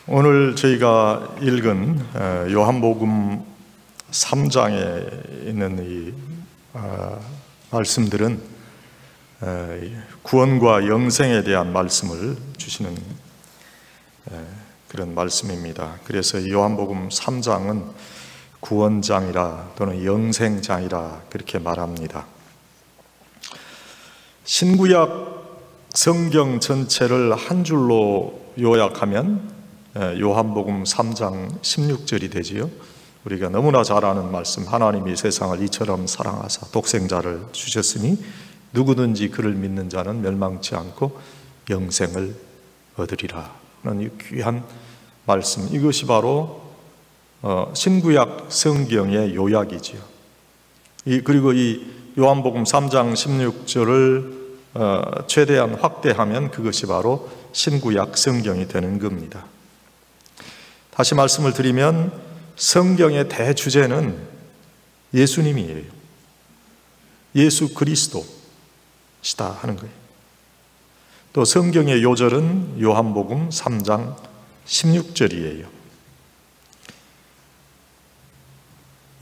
오늘 저희가 읽은 요한복음 3장에 있는 이 말씀들은 구원과 영생에 대한 말씀을 주시는 그런 말씀입니다. 그래서 요한복음 3장은 구원장이라 또는 영생장이라 그렇게 말합니다. 신구약 성경 전체를 한 줄로 요약하면 요한복음 3장 16절이 되지요. 우리가 너무나 잘 아는 말씀, 하나님이 세상을 이처럼 사랑하사 독생자를 주셨으니 누구든지 그를 믿는 자는 멸망치 않고 영생을 얻으리라 하는 이 귀한 말씀, 이것이 바로 신구약 성경의 요약이지요. 그리고 이 요한복음 3장 16절을 최대한 확대하면 그것이 바로 신구약 성경이 되는 겁니다. 다시 말씀을 드리면 성경의 대주제는 예수님이에요. 예수 그리스도시다 하는 거예요. 또 성경의 요절은 요한복음 3장 16절이에요.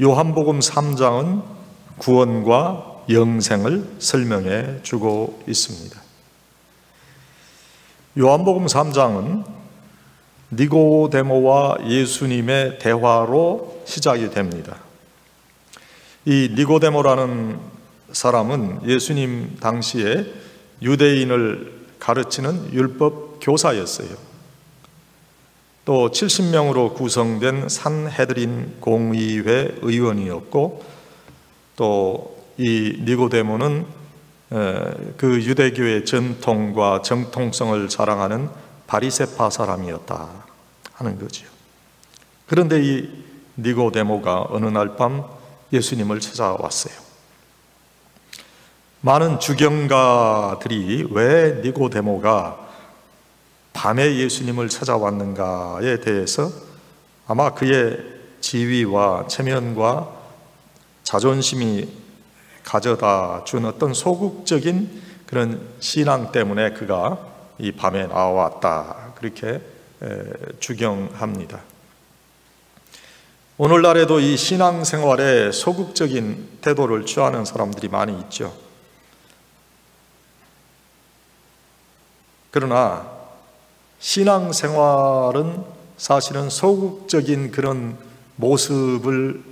요한복음 3장은 구원과 영생을 설명해 주고 있습니다. 요한복음 3장은 니고데모와 예수님의 대화로 시작이 됩니다. 이 니고데모라는 사람은 예수님 당시에 유대인을 가르치는 율법 교사였어요. 또 70명으로 구성된 산헤드린 공의회 의원이었고, 또 이 니고데모는 그 유대교의 전통과 정통성을 자랑하는 바리새파 사람이었다 하는 거죠. 그런데 이 니고데모가 어느 날 밤 예수님을 찾아왔어요. 많은 주경가들이 왜 니고데모가 밤에 예수님을 찾아왔는가에 대해서 아마 그의 지위와 체면과 자존심이 가져다 준 어떤 소극적인 그런 신앙 때문에 그가 이 밤에 나왔다, 그렇게 주경합니다. 오늘날에도 이 신앙생활에 소극적인 태도를 취하는 사람들이 많이 있죠. 그러나 신앙생활은 사실은 소극적인 그런 모습을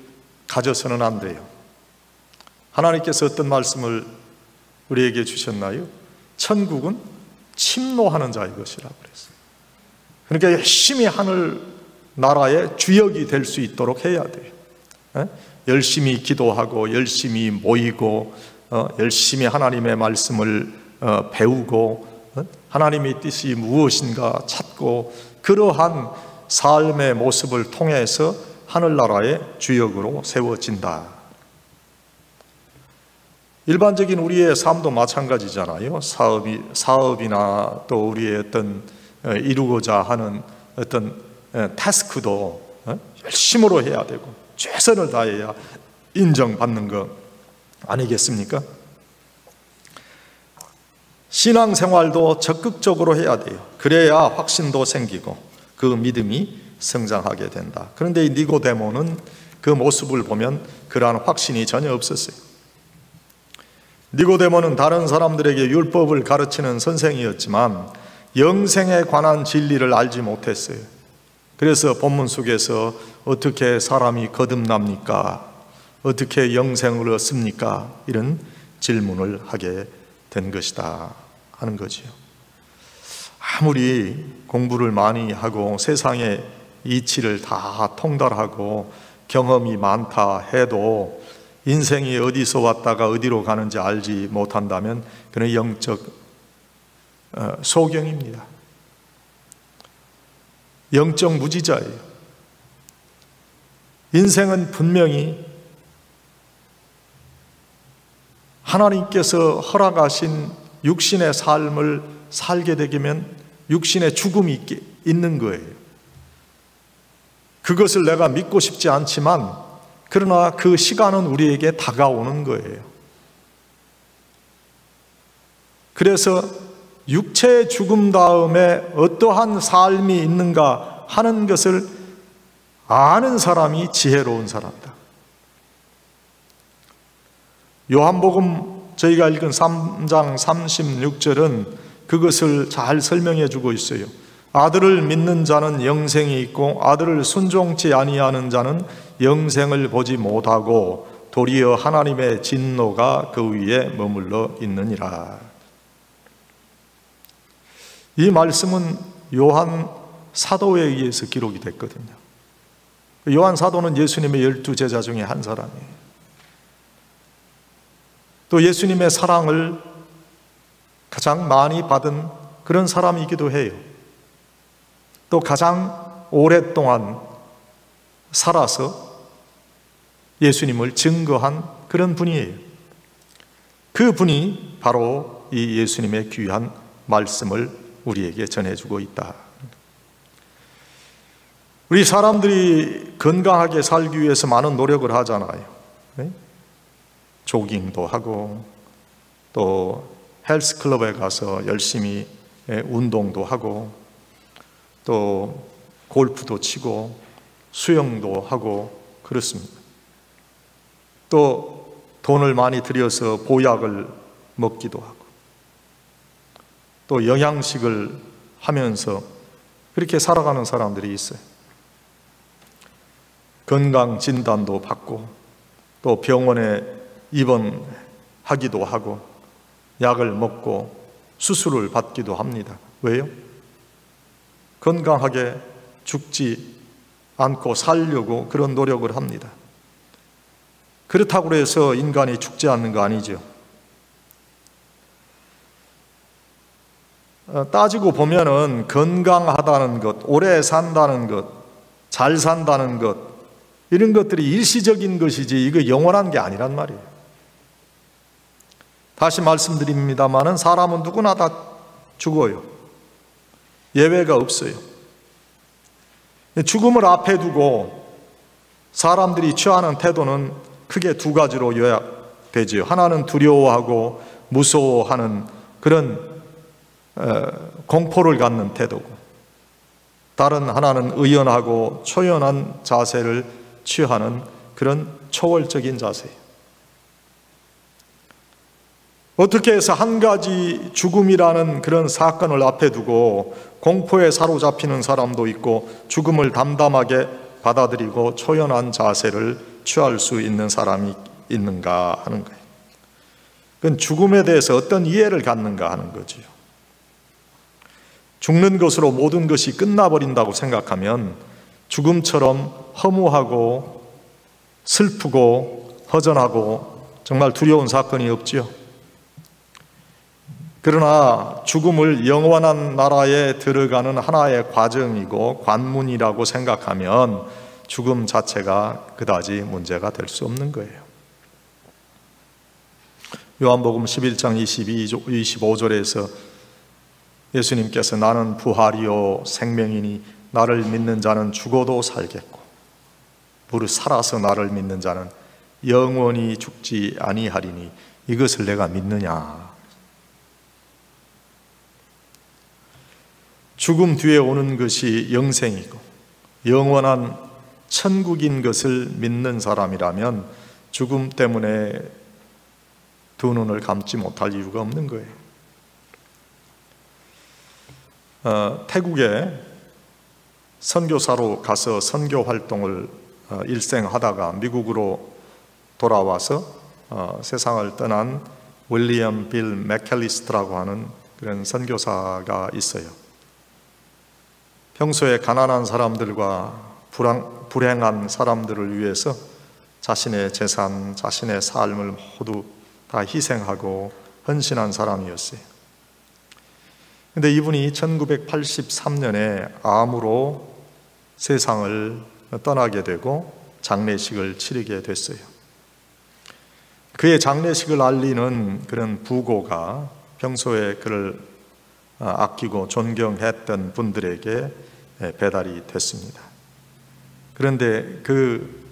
가져서는 안 돼요. 하나님께서 어떤 말씀을 우리에게 주셨나요? 천국은 침노하는 자의 것이라고 그랬어요. 그러니까 열심히 하늘 나라의 주역이 될 수 있도록 해야 돼요. 열심히 기도하고 열심히 모이고 열심히 하나님의 말씀을 배우고 하나님의 뜻이 무엇인가 찾고, 그러한 삶의 모습을 통해서 하늘나라의 주역으로 세워진다. 일반적인 우리의 삶도 마찬가지잖아요. 사업이나 또 우리의 어떤 이루고자 하는 어떤 태스크도 열심으로 해야 되고 최선을 다해야 인정받는 거 아니겠습니까? 신앙생활도 적극적으로 해야 돼요. 그래야 확신도 생기고 그 믿음이 성장하게 된다. 그런데 이 니고데모는 그 모습을 보면 그러한 확신이 전혀 없었어요. 니고데모는 다른 사람들에게 율법을 가르치는 선생이었지만 영생에 관한 진리를 알지 못했어요. 그래서 본문 속에서 어떻게 사람이 거듭납니까? 어떻게 영생을 얻습니까? 이런 질문을 하게 된 것이다 하는 거지요. 아무리 공부를 많이 하고 세상의 이치를 다 통달하고 경험이 많다 해도 인생이 어디서 왔다가 어디로 가는지 알지 못한다면 그는 영적 소경입니다. 영적 무지자예요. 인생은 분명히 하나님께서 허락하신 육신의 삶을 살게 되면 육신의 죽음이 있는 거예요. 그것을 내가 믿고 싶지 않지만 그러나 그 시간은 우리에게 다가오는 거예요. 그래서 육체의 죽음 다음에 어떠한 삶이 있는가 하는 것을 아는 사람이 지혜로운 사람이다. 요한복음 저희가 읽은 3장 36절은 그것을 잘 설명해 주고 있어요. 아들을 믿는 자는 영생이 있고 아들을 순종치 아니하는 자는 영생을 보지 못하고 도리어 하나님의 진노가 그 위에 머물러 있느니라. 이 말씀은 요한 사도에 의해서 기록이 됐거든요. 요한 사도는 예수님의 12제자 중에 한 사람이에요. 또 예수님의 사랑을 가장 많이 받은 그런 사람이기도 해요. 또 가장 오랫동안 살아서 예수님을 증거한 그런 분이에요. 그 분이 바로 이 예수님의 귀한 말씀을 우리에게 전해주고 있다. 우리 사람들이 건강하게 살기 위해서 많은 노력을 하잖아요. 네? 조깅도 하고 또 헬스클럽에 가서 열심히 운동도 하고 또 골프도 치고 수영도 하고 그렇습니다. 또 돈을 많이 들여서 보약을 먹기도 하고 또 영양식을 하면서 그렇게 살아가는 사람들이 있어요. 건강 진단도 받고 또 병원에 입원하기도 하고 약을 먹고 수술을 받기도 합니다. 왜요? 건강하게 죽지 않고 살려고 그런 노력을 합니다. 그렇다고 해서 인간이 죽지 않는 거 아니죠. 따지고 보면은 건강하다는 것, 오래 산다는 것, 잘 산다는 것, 이런 것들이 일시적인 것이지 이거 영원한 게 아니란 말이에요. 다시 말씀드립니다마는 사람은 누구나 다 죽어요. 예외가 없어요. 죽음을 앞에 두고 사람들이 취하는 태도는 크게 두 가지로 요약되지요. 하나는 두려워하고 무서워하는 그런 공포를 갖는 태도고, 다른 하나는 의연하고 초연한 자세를 취하는 그런 초월적인 자세예요. 어떻게 해서 한 가지 죽음이라는 그런 사건을 앞에 두고 공포에 사로잡히는 사람도 있고 죽음을 담담하게 받아들이고 초연한 자세를 취할 수 있는 사람이 있는가 하는 거예요. 그건 죽음에 대해서 어떤 이해를 갖는가 하는 거지요. 죽는 것으로 모든 것이 끝나버린다고 생각하면 죽음처럼 허무하고 슬프고 허전하고 정말 두려운 사건이 없지요. 그러나 죽음을 영원한 나라에 들어가는 하나의 과정이고 관문이라고 생각하면 죽음 자체가 그다지 문제가 될 수 없는 거예요. 요한복음 11장 25절에서 예수님께서 나는 부활이요 생명이니 나를 믿는 자는 죽어도 살겠고 무릇 살아서 나를 믿는 자는 영원히 죽지 아니하리니 이것을 내가 믿느냐. 죽음 뒤에 오는 것이 영생이고 영원한 천국인 것을 믿는 사람이라면 죽음 때문에 두 눈을 감지 못할 이유가 없는 거예요. 태국에 선교사로 가서 선교 활동을 일생 하다가 미국으로 돌아와서 세상을 떠난 윌리엄 빌 맥캘리스트라고 하는 그런 선교사가 있어요. 평소에 가난한 사람들과 불행한 사람들을 위해서 자신의 재산, 자신의 삶을 모두 다 희생하고 헌신한 사람이었어요. 그런데 이분이 1983년에 암으로 세상을 떠나게 되고 장례식을 치르게 됐어요. 그의 장례식을 알리는 그런 부고가 평소에 그를 아끼고 존경했던 분들에게 배달이 됐습니다. 그런데 그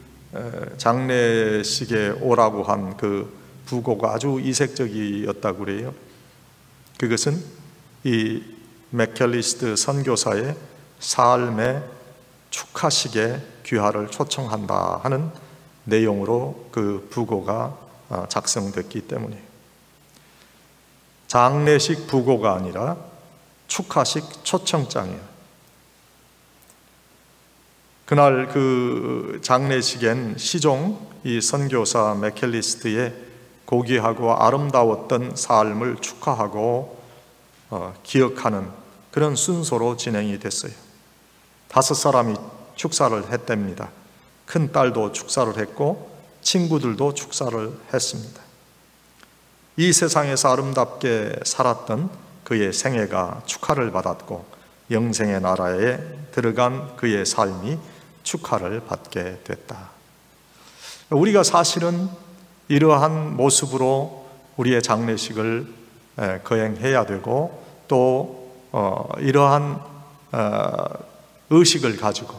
장례식에 오라고 한 그 부고가 아주 이색적이었다고 그래요. 그것은 이 맥캘리스트 선교사의 삶의 축하식에 귀하를 초청한다 하는 내용으로 그 부고가 작성됐기 때문이에요. 장례식 부고가 아니라 축하식 초청장이에요. 그날 그 장례식엔 시종 이 선교사 맥켈리스트의 고귀하고 아름다웠던 삶을 축하하고 기억하는 그런 순서로 진행이 됐어요. 5사람이 축사를 했답니다. 큰 딸도 축사를 했고 친구들도 축사를 했습니다. 이 세상에서 아름답게 살았던 그의 생애가 축하를 받았고 영생의 나라에 들어간 그의 삶이 축하를 받게 됐다. 우리가 사실은 이러한 모습으로 우리의 장례식을 거행해야 되고 또 이러한 의식을 가지고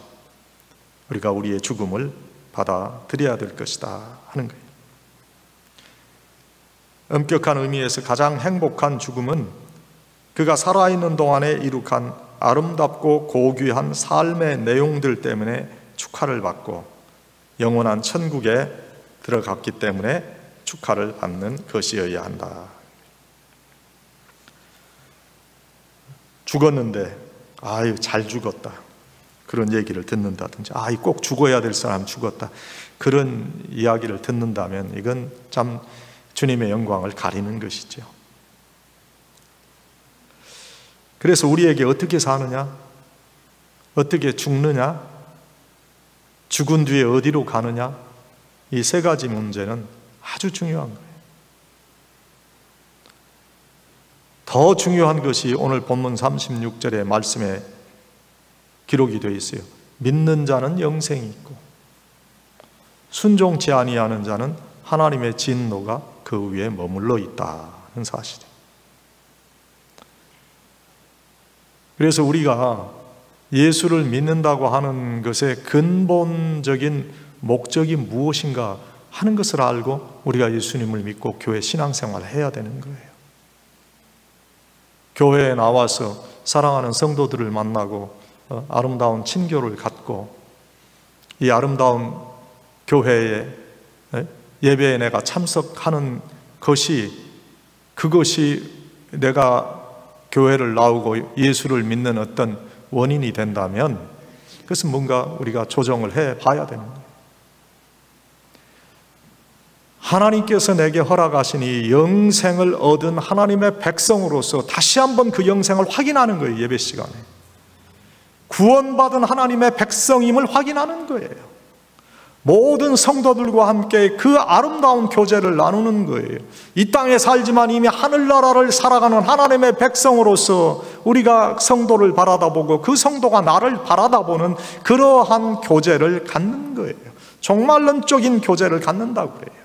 우리가 우리의 죽음을 받아들여야 될 것이다 하는 거예요. 엄격한 의미에서 가장 행복한 죽음은 그가 살아있는 동안에 이룩한 아름답고 고귀한 삶의 내용들 때문에 축하를 받고 영원한 천국에 들어갔기 때문에 축하를 받는 것이어야 한다. 죽었는데 아유 잘 죽었다 그런 얘기를 듣는다든지 꼭 죽어야 될 사람 죽었다 그런 이야기를 듣는다면 이건 참 주님의 영광을 가리는 것이죠. 그래서 우리에게 어떻게 사느냐, 어떻게 죽느냐, 죽은 뒤에 어디로 가느냐, 이 3가지 문제는 아주 중요한 거예요. 더 중요한 것이 오늘 본문 36절의 말씀에 기록이 되어 있어요. 믿는 자는 영생이 있고 순종치 아니하는 자는 하나님의 진노가 그 위에 머물러 있다는 사실이에요. 그래서 우리가 예수를 믿는다고 하는 것의 근본적인 목적이 무엇인가 하는 것을 알고 우리가 예수님을 믿고 교회 신앙생활을 해야 되는 거예요. 교회에 나와서 사랑하는 성도들을 만나고 아름다운 친교를 갖고 이 아름다운 교회에 예배에 내가 참석하는 그것이 내가 교회를 나오고 예수를 믿는 어떤 원인이 된다면 그것은 뭔가 우리가 조정을 해봐야 되는 거예요. 하나님께서 내게 허락하신 이 영생을 얻은 하나님의 백성으로서 다시 한번 그 영생을 확인하는 거예요. 예배 시간에 구원받은 하나님의 백성임을 확인하는 거예요. 모든 성도들과 함께 그 아름다운 교제를 나누는 거예요. 이 땅에 살지만 이미 하늘나라를 살아가는 하나님의 백성으로서 우리가 성도를 바라다보고 그 성도가 나를 바라다보는 그러한 교제를 갖는 거예요. 종말론적인 교제를 갖는다고 그래요.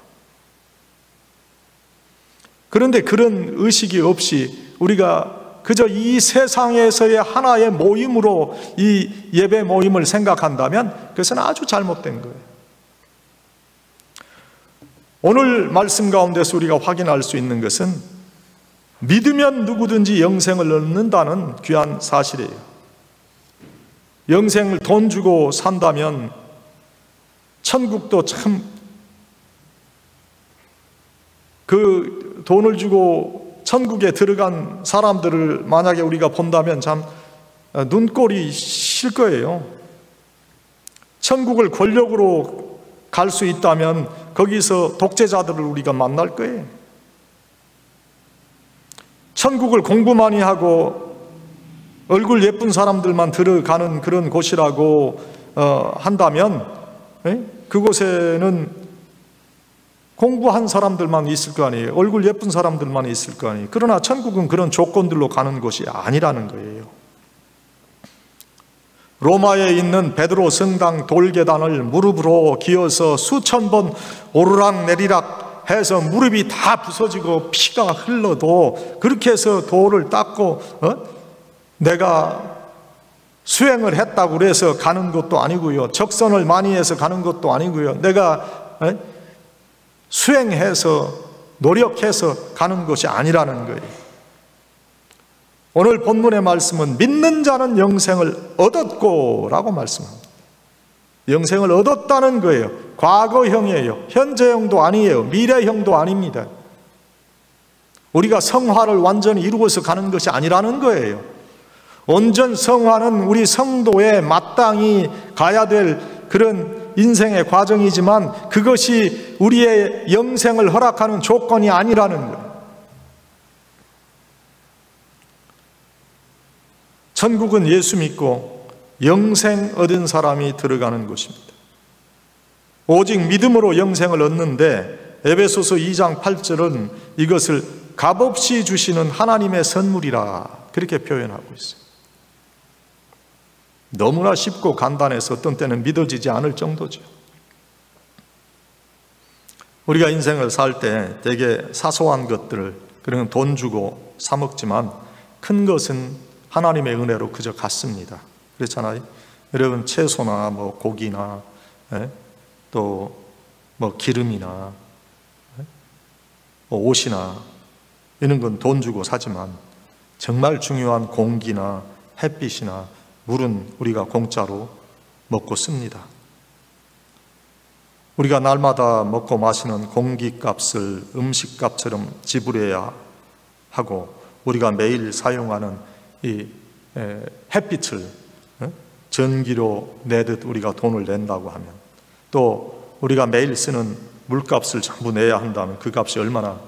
그런데 그런 의식이 없이 우리가 그저 이 세상에서의 하나의 모임으로 이 예배 모임을 생각한다면 그것은 아주 잘못된 거예요. 오늘 말씀 가운데서 우리가 확인할 수 있는 것은 믿으면 누구든지 영생을 얻는다는 귀한 사실이에요. 영생을 돈 주고 산다면 천국도 참 그 돈을 주고 천국에 들어간 사람들을 만약에 우리가 본다면 참 눈꼴이 실 거예요. 천국을 권력으로 갈 수 있다면 거기서 독재자들을 우리가 만날 거예요. 천국을 공부 많이 하고 얼굴 예쁜 사람들만 들어가는 그런 곳이라고 한다면 그곳에는 공부한 사람들만 있을 거 아니에요. 얼굴 예쁜 사람들만 있을 거 아니에요. 그러나 천국은 그런 조건들로 가는 곳이 아니라는 거예요. 로마에 있는 베드로 성당 돌계단을 무릎으로 기어서 수천 번 오르락 내리락 해서 무릎이 다 부서지고 피가 흘러도 그렇게 해서 돌을 닦고 내가 수행을 했다고 그래서 가는 것도 아니고요. 적선을 많이 해서 가는 것도 아니고요. 내가 수행해서 노력해서 가는 것이 아니라는 거예요. 오늘 본문의 말씀은 믿는 자는 영생을 얻었고 라고 말씀합니다. 영생을 얻었다는 거예요. 과거형이에요. 현재형도 아니에요. 미래형도 아닙니다. 우리가 성화를 완전히 이루어서 가는 것이 아니라는 거예요. 온전 성화는 우리 성도에 마땅히 가야 될 그런 인생의 과정이지만 그것이 우리의 영생을 허락하는 조건이 아니라는 거예요. 천국은 예수 믿고 영생 얻은 사람이 들어가는 곳입니다. 오직 믿음으로 영생을 얻는데 에베소서 2장 8절은 이것을 값없이 주시는 하나님의 선물이라 그렇게 표현하고 있어요. 너무나 쉽고 간단해서 어떤 때는 믿어지지 않을 정도죠. 우리가 인생을 살 때 되게 사소한 것들을 그런 돈 주고 사 먹지만 큰 것은 하나님의 은혜로 그저 갔습니다. 그렇잖아요. 여러분 채소나 뭐 고기나 또 뭐 기름이나 뭐 옷이나 이런 건 돈 주고 사지만 정말 중요한 공기나 햇빛이나 물은 우리가 공짜로 먹고 씁니다. 우리가 날마다 먹고 마시는 공기값을 음식값처럼 지불해야 하고 우리가 매일 사용하는 이 햇빛을 전기료 내듯 우리가 돈을 낸다고 하면 또 우리가 매일 쓰는 물값을 전부 내야 한다면 그 값이 얼마나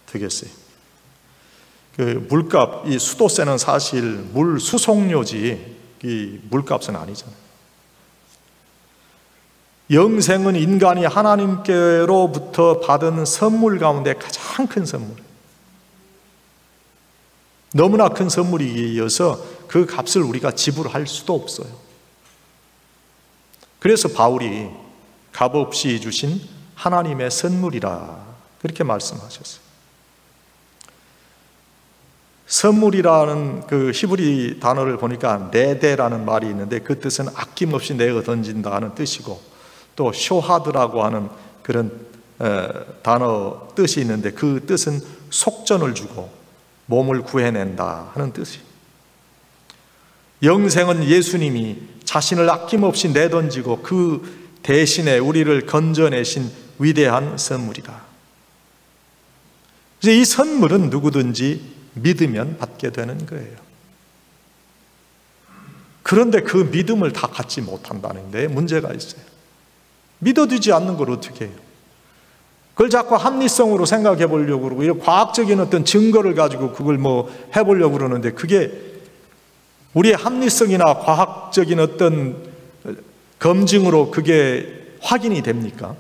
되겠어요? 그 물값, 이 수도세는 사실 물 수송료지 이 물값은 아니잖아요. 영생은 인간이 하나님께로부터 받은 선물 가운데 가장 큰 선물, 너무나 큰 선물이어서 그 값을 우리가 지불할 수도 없어요. 그래서 바울이 값없이 주신 하나님의 선물이라 그렇게 말씀하셨어요. 선물이라는 그 히브리 단어를 보니까 네데라는 말이 있는데 그 뜻은 아낌없이 내어 던진다는 뜻이고 또 쇼하드라고 하는 그런 단어 뜻이 있는데 그 뜻은 속전을 주고 몸을 구해낸다 하는 뜻이에요. 영생은 예수님이 자신을 아낌없이 내던지고 그 대신에 우리를 건져내신 위대한 선물이다. 그래서 이 선물은 누구든지 믿으면 받게 되는 거예요. 그런데 그 믿음을 다 갖지 못한다는 데 문제가 있어요. 믿어지지 않는 걸 어떻게 해요? 그걸 자꾸 합리성으로 생각해 보려고 그러고 이런 과학적인 어떤 증거를 가지고 그걸 뭐 해보려고 그러는데 그게 우리의 합리성이나 과학적인 어떤 검증으로 그게 확인이 됩니까?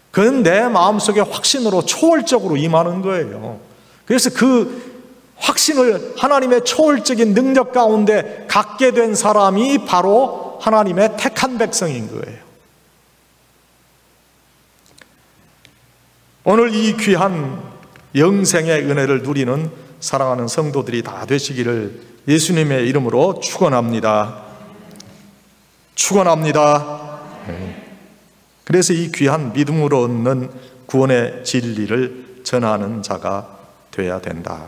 그건 내 마음속에 확신으로 초월적으로 임하는 거예요. 그래서 그 확신을 하나님의 초월적인 능력 가운데 갖게 된 사람이 바로 하나님의 택한 백성인 거예요. 오늘 이 귀한 영생의 은혜를 누리는 사랑하는 성도들이 다 되시기를 예수님의 이름으로 축원합니다. 축원합니다. 그래서 이 귀한 믿음으로 얻는 구원의 진리를 전하는 자가 돼야 된다.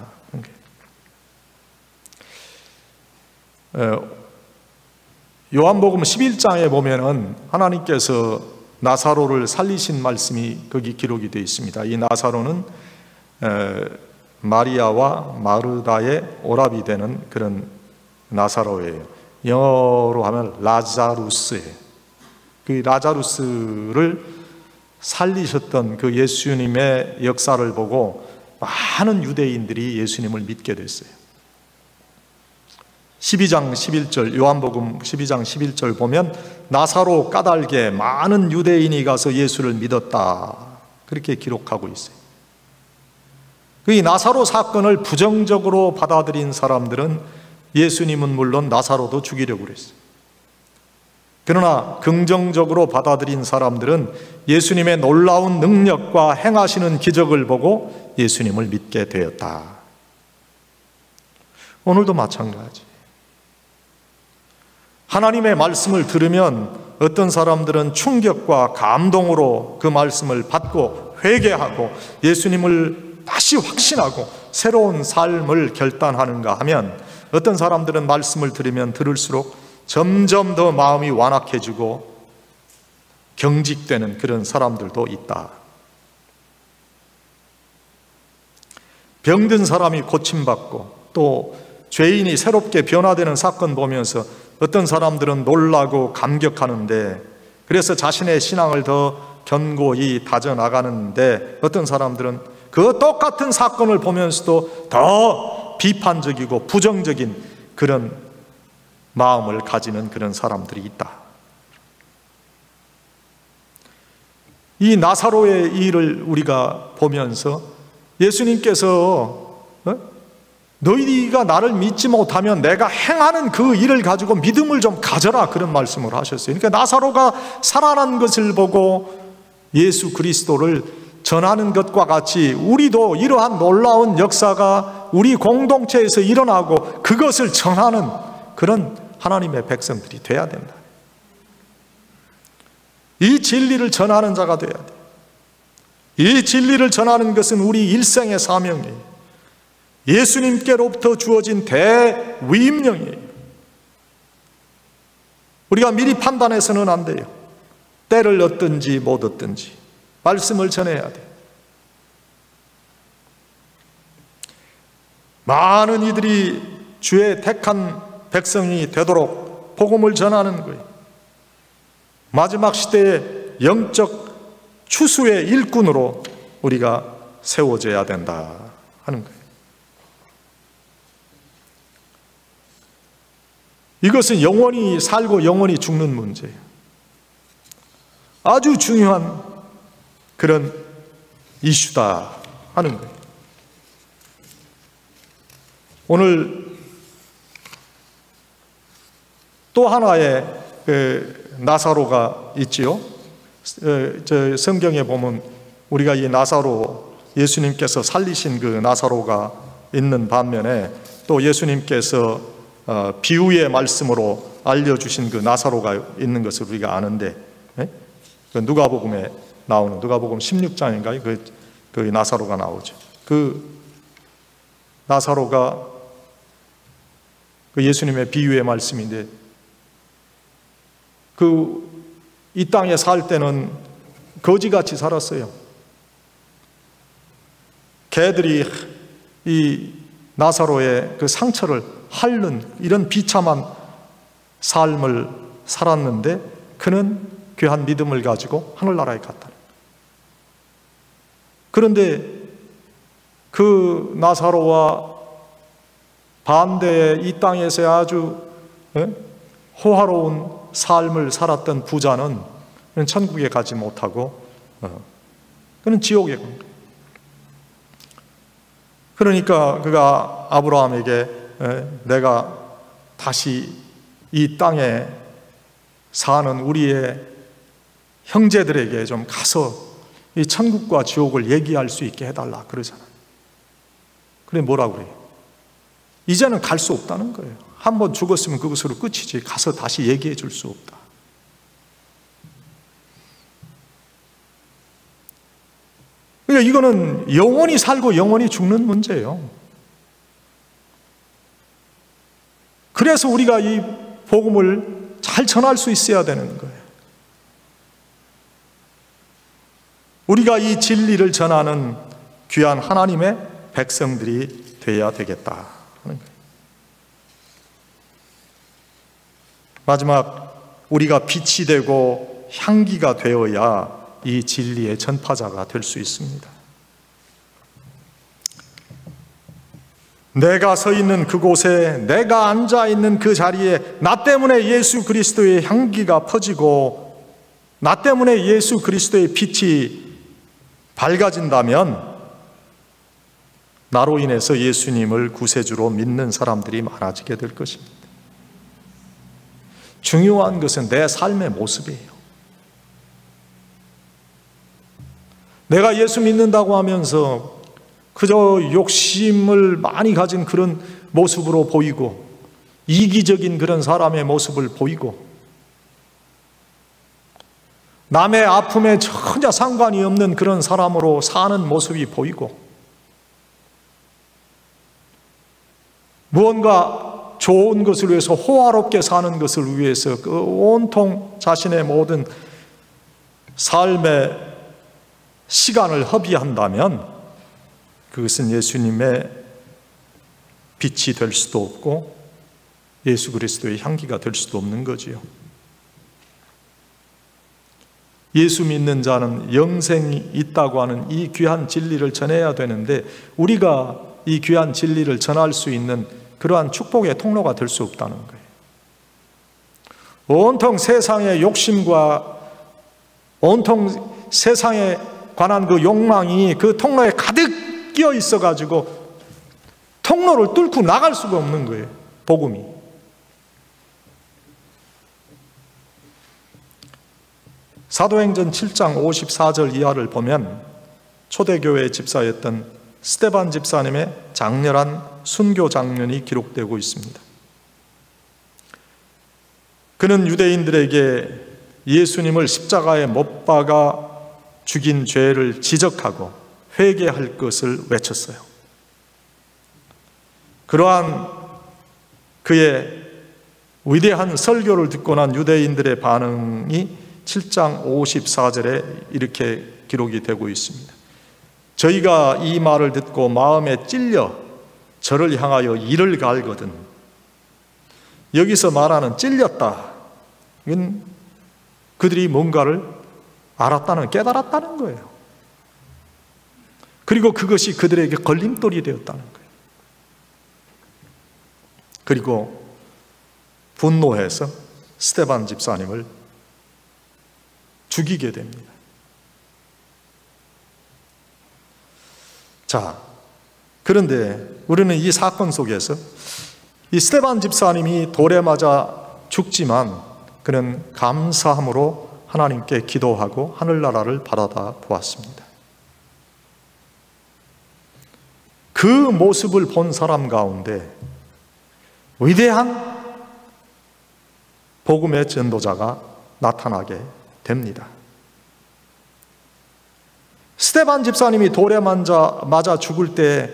요한복음 11장에 보면은 하나님께서 나사로를 살리신 말씀이 거기 기록이 되어 있습니다. 이 나사로는 마리아와 마르다의 오랍이 되는 그런 나사로예요. 영어로 하면 라자루스예요. 그 라자루스를 살리셨던 그 예수님의 역사를 보고 많은 유대인들이 예수님을 믿게 됐어요. 12장 11절 요한복음 12장 11절 보면 나사로 까닭에 많은 유대인이 가서 예수를 믿었다 그렇게 기록하고 있어요. 이 나사로 사건을 부정적으로 받아들인 사람들은 예수님은 물론 나사로도 죽이려고 그랬어요. 그러나 긍정적으로 받아들인 사람들은 예수님의 놀라운 능력과 행하시는 기적을 보고 예수님을 믿게 되었다. 오늘도 마찬가지. 하나님의 말씀을 들으면 어떤 사람들은 충격과 감동으로 그 말씀을 받고 회개하고 예수님을 다시 확신하고 새로운 삶을 결단하는가 하면 어떤 사람들은 말씀을 들으면 들을수록 점점 더 마음이 완악해지고 경직되는 그런 사람들도 있다. 병든 사람이 고침받고 또 죄인이 새롭게 변화되는 사건 보면서 어떤 사람들은 놀라고 감격하는데, 그래서 자신의 신앙을 더 견고히 다져나가는데, 어떤 사람들은 그 똑같은 사건을 보면서도 더 비판적이고 부정적인 그런 마음을 가지는 그런 사람들이 있다. 이 나사로의 일을 우리가 보면서 예수님께서 너희가 나를 믿지 못하면 내가 행하는 그 일을 가지고 믿음을 좀 가져라, 그런 말씀을 하셨어요. 그러니까 나사로가 살아난 것을 보고 예수 그리스도를 전하는 것과 같이 우리도 이러한 놀라운 역사가 우리 공동체에서 일어나고 그것을 전하는 그런 하나님의 백성들이 돼야 된다. 이 진리를 전하는 자가 돼야 돼. 이 진리를 전하는 것은 우리 일생의 사명이에요. 예수님께로부터 주어진 대위임령이에요. 우리가 미리 판단해서는 안 돼요. 때를 얻든지 못 얻든지 말씀을 전해야 돼. 많은 이들이 주의 택한 백성이 되도록 복음을 전하는 거예요. 마지막 시대의 영적 추수의 일꾼으로 우리가 세워져야 된다 하는 거예요. 이것은 영원히 살고 영원히 죽는 문제예요. 아주 중요한 그런 이슈다 하는 거예요. 오늘 또 하나의 나사로가 있지요. 저 성경에 보면 우리가 이 나사로, 예수님께서 살리신 그 나사로가 있는 반면에 또 예수님께서 비유의 말씀으로 알려주신 그 나사로가 있는 것을 우리가 아는데, 그 누가복음에 나오는, 누가복음 16장인가요? 그 나사로가 나오죠. 그 나사로가 그 예수님의 비유의 말씀인데, 이 땅에 살 때는 거지같이 살았어요. 개들이 이 나사로의 그 상처를 핥는 이런 비참한 삶을 살았는데, 그는 귀한 믿음을 가지고 하늘나라에 갔다. 그런데 그 나사로와 반대에 이 땅에서 아주 호화로운 삶을 살았던 부자는 천국에 가지 못하고 그는 지옥에 간 거예요. 그러니까 그가 아브라함에게 내가 다시 이 땅에 사는 우리의 형제들에게 좀 가서 이 천국과 지옥을 얘기할 수 있게 해달라 그러잖아요. 그래 뭐라고 그래요? 이제는 갈 수 없다는 거예요. 한번 죽었으면 그것으로 끝이지 가서 다시 얘기해 줄 수 없다. 그러니까 이거는 영원히 살고 영원히 죽는 문제예요. 그래서 우리가 이 복음을 잘 전할 수 있어야 되는 거예요. 우리가 이 진리를 전하는 귀한 하나님의 백성들이 되어야 되겠다 하는 거예요. 마지막, 우리가 빛이 되고 향기가 되어야 이 진리의 전파자가 될 수 있습니다. 내가 서 있는 그곳에, 내가 앉아 있는 그 자리에 나 때문에 예수 그리스도의 향기가 퍼지고 나 때문에 예수 그리스도의 빛이 밝아진다면 나로 인해서 예수님을 구세주로 믿는 사람들이 많아지게 될 것입니다. 중요한 것은 내 삶의 모습이에요. 내가 예수 믿는다고 하면서 그저 욕심을 많이 가진 그런 모습으로 보이고 이기적인 그런 사람의 모습을 보이고 남의 아픔에 전혀 상관이 없는 그런 사람으로 사는 모습이 보이고 무언가 좋은 것을 위해서, 호화롭게 사는 것을 위해서 그 온통 자신의 모든 삶의 시간을 허비한다면 그것은 예수님의 빛이 될 수도 없고 예수 그리스도의 향기가 될 수도 없는 거지요. 예수 믿는 자는 영생이 있다고 하는 이 귀한 진리를 전해야 되는데 우리가 이 귀한 진리를 전할 수 있는 그러한 축복의 통로가 될 수 없다는 거예요. 온통 세상의 욕심과 온통 세상에 관한 그 욕망이 그 통로에 가득 끼어 있어가지고 통로를 뚫고 나갈 수가 없는 거예요, 복음이. 사도행전 7장 54절 이하를 보면 초대교회 집사였던 스데반 집사님의 장렬한 순교 장면이 기록되고 있습니다. 그는 유대인들에게 예수님을 십자가에 못 박아 죽인 죄를 지적하고 회개할 것을 외쳤어요. 그러한 그의 위대한 설교를 듣고 난 유대인들의 반응이 7장 54절에 이렇게 기록이 되고 있습니다. 저희가 이 말을 듣고 마음에 찔려 저를 향하여 이를 갈거든. 여기서 말하는 찔렸다, 이건 그들이 뭔가를 알았다는, 깨달았다는 거예요. 그리고 그것이 그들에게 걸림돌이 되었다는 거예요. 그리고 분노해서 스데반 집사님을 죽이게 됩니다. 자, 그런데 우리는 이 사건 속에서 이 스데반 집사님이 돌에 맞아 죽지만 그는 감사함으로 하나님께 기도하고 하늘나라를 바라다 보았습니다. 그 모습을 본 사람 가운데 위대한 복음의 전도자가 나타나게 됩니다. 스데반 집사님이 돌에 맞아 죽을 때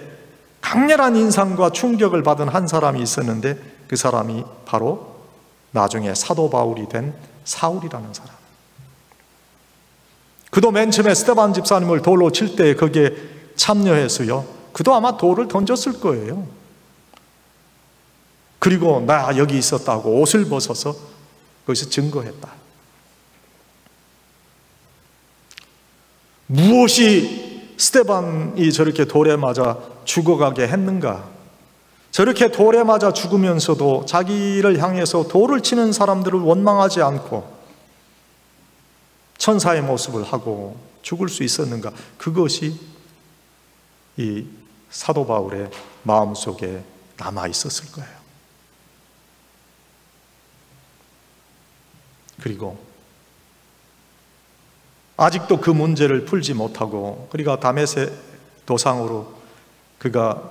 강렬한 인상과 충격을 받은 한 사람이 있었는데 그 사람이 바로 나중에 사도 바울이 된 사울이라는 사람. 그도 맨 처음에 스데반 집사님을 돌로 칠 때 거기에 참여해서요, 그도 아마 돌을 던졌을 거예요. 그리고 나 여기 있었다고 옷을 벗어서 거기서 증거했다. 무엇이 스데반이 저렇게 돌에 맞아 죽어가게 했는가? 저렇게 돌에 맞아 죽으면서도 자기를 향해서 돌을 치는 사람들을 원망하지 않고 천사의 모습을 하고 죽을 수 있었는가? 그것이 이 사도 바울의 마음속에 남아 있었을 거예요. 그리고 아직도 그 문제를 풀지 못하고 그러니까 다메섹 도상으로 그가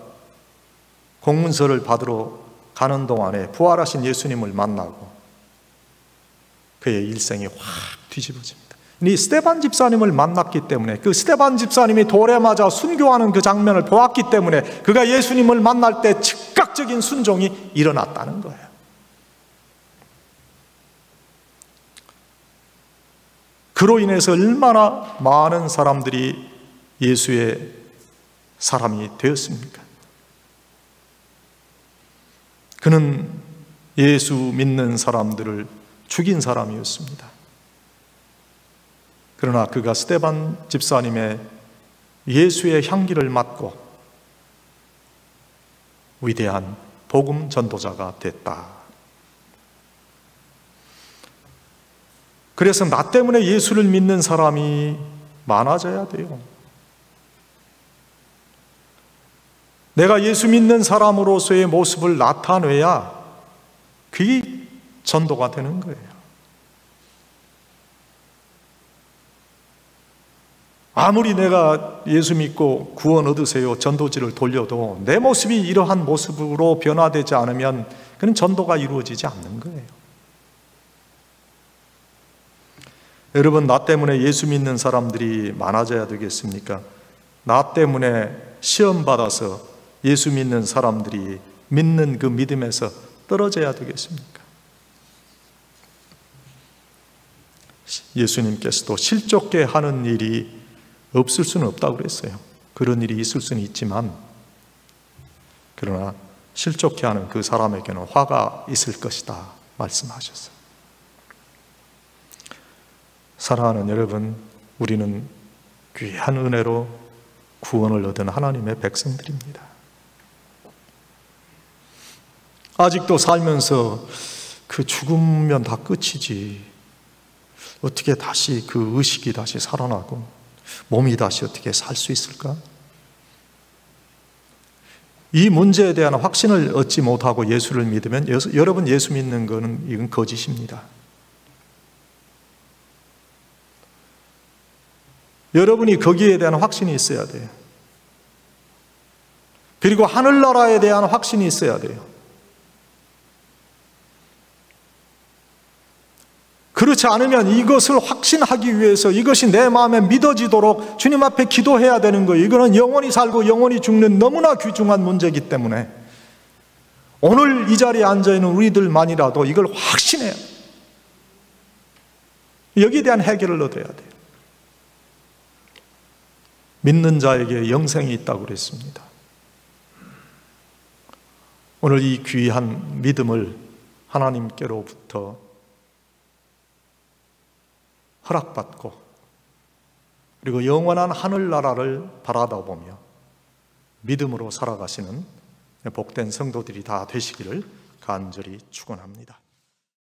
공문서를 받으러 가는 동안에 부활하신 예수님을 만나고 그의 일생이 확 뒤집어집니다. 이 스데반 집사님을 만났기 때문에, 그 스데반 집사님이 돌에 맞아 순교하는 그 장면을 보았기 때문에 그가 예수님을 만날 때 즉각적인 순종이 일어났다는 거예요. 그로 인해서 얼마나 많은 사람들이 예수의 사람이 되었습니까? 그는 예수 믿는 사람들을 죽인 사람이었습니다. 그러나 그가 스데반 집사님의 예수의 향기를 맡고 위대한 복음 전도자가 됐다. 그래서 나 때문에 예수를 믿는 사람이 많아져야 돼요. 내가 예수 믿는 사람으로서의 모습을 나타내야 그게 전도가 되는 거예요. 아무리 내가 예수 믿고 구원 얻으세요 전도지를 돌려도 내 모습이 이러한 모습으로 변화되지 않으면 그건 전도가 이루어지지 않는 거예요. 여러분, 나 때문에 예수 믿는 사람들이 많아져야 되겠습니까? 나 때문에 시험 받아서 예수 믿는 사람들이 믿는 그 믿음에서 떨어져야 되겠습니까? 예수님께서도 실족게 하는 일이 없을 수는 없다고 그랬어요. 그런 일이 있을 수는 있지만, 그러나 실족해 하는 그 사람에게는 화가 있을 것이다 말씀하셨어요. 사랑하는 여러분, 우리는 귀한 은혜로 구원을 얻은 하나님의 백성들입니다. 아직도 살면서 그 죽으면 다 끝이지, 어떻게 다시 그 의식이 다시 살아나고 몸이 다시 어떻게 살 수 있을까? 이 문제에 대한 확신을 얻지 못하고 예수를 믿으면 여러분 예수 믿는 것은 이건 거짓입니다. 여러분이 거기에 대한 확신이 있어야 돼요. 그리고 하늘나라에 대한 확신이 있어야 돼요. 그렇지 않으면 이것을 확신하기 위해서 이것이 내 마음에 믿어지도록 주님 앞에 기도해야 되는 거예요. 이거는 영원히 살고 영원히 죽는 너무나 귀중한 문제이기 때문에 오늘 이 자리에 앉아있는 우리들만이라도 이걸 확신해야 돼요. 여기에 대한 해결을 얻어야 돼요. 믿는 자에게 영생이 있다고 그랬습니다. 오늘 이 귀한 믿음을 하나님께로부터 허락받고 그리고 영원한 하늘나라를 바라다보며 믿음으로 살아가시는 복된 성도들이 다 되시기를 간절히 축원합니다.